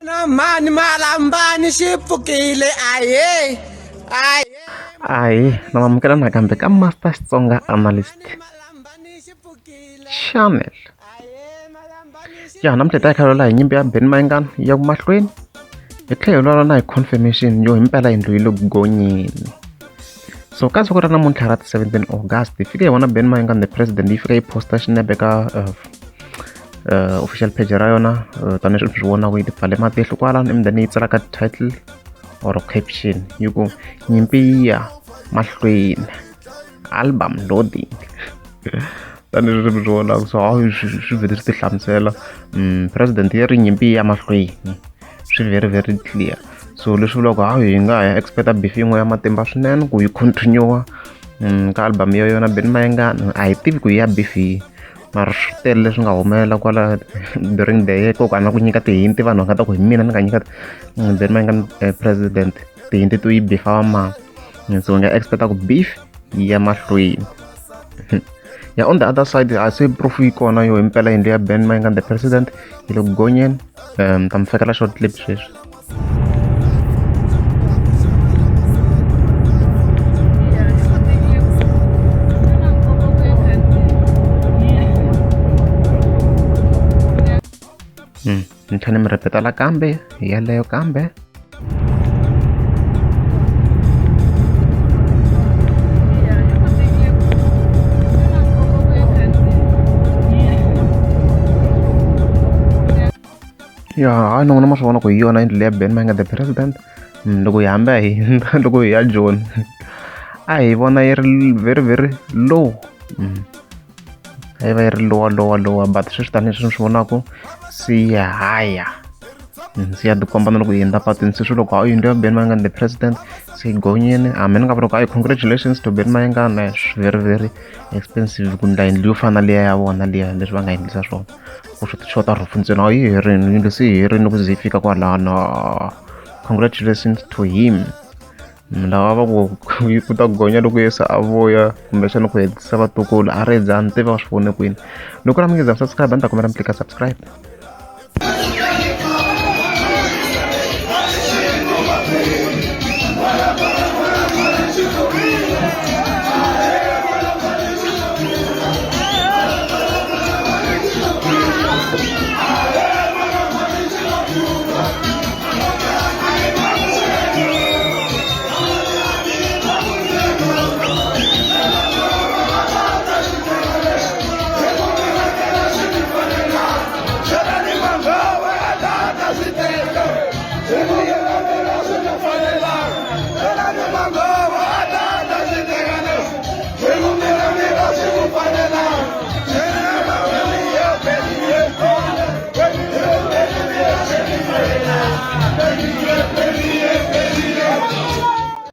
mani malambani xipfukile namamukela nakambe ka Master Xitsonga Analyst Channel. Namuntlha hi ta khalela hi nyimpi ya Benny Mayengani ya ku mahlweni hi tlhela hi lwa na hi confirmation yo himpela yindlu yi le ku gonyeni. So ka siku ra namuntlha ra 17 August hi fike hi vona Benny Mayengani the president yi fika yi posta xinepe ka official page ra yona tanihileswi swi vonaka yi pfale matihlo kwalano and yi tsalaka title or caption yi ku nyimpi yi ya mahlweni album loading tanihileswi swi vonaka so swi vhele swi ti hlamusela president yi ri nyimpi yi ya mahlweni swi very clear. So leswi vulaka hi nga ha expecta beef yin'we ya matimba swinene ku yi continue ka album ya yona Benny Mayengani a hi tivi ku yi ya beef mara swi tele leswi nga humelela kwala during the year kokwana ku nyika tihinti vanhu va nga ta ku hi mina ni nga nyika Benny Mayengani president tihinti to yi beefa ma so nga expecta ku beef yi ya mahlweni. On the other side I say proof yi kona yo himpela yindlu ya Benny Mayengani the president yi le ku gonyeni ta mi fekela short clip sweswi. Ni tlhela mi repetela kambe hi yaleyo kambe hayi ni vona ma swi vona ku hi yona yindlu leya Benny Mayengani the president. Loko hi hamba loko hi ya Joni a hi vona yi ri very low a yi va yi ri lowa but sweswi tanihileswi ni swi vonaka si ya haya si ya tikomba na loko hi endla patwini se swi loko a yindlu ya Benny Mayengani the president se hi gonyeni a mi ni nga vula ku congratulations to Benny Mayengani very expensive ku ndla yindlu yo fana na liya ya vona liya leswi va nga endlisa swona ku swi xota roof ntsena a yi herini yindlu se yi herini ku ze yi fika kwalano. Congratulations to him lava va ku yi ku ta gonya loko yesa a voya kumbexana ku hetisa vatukulu a ri dza ni tiva swi vone kwini loko ra mi nge za subscribe a ni ta kombela mi klika subscribe.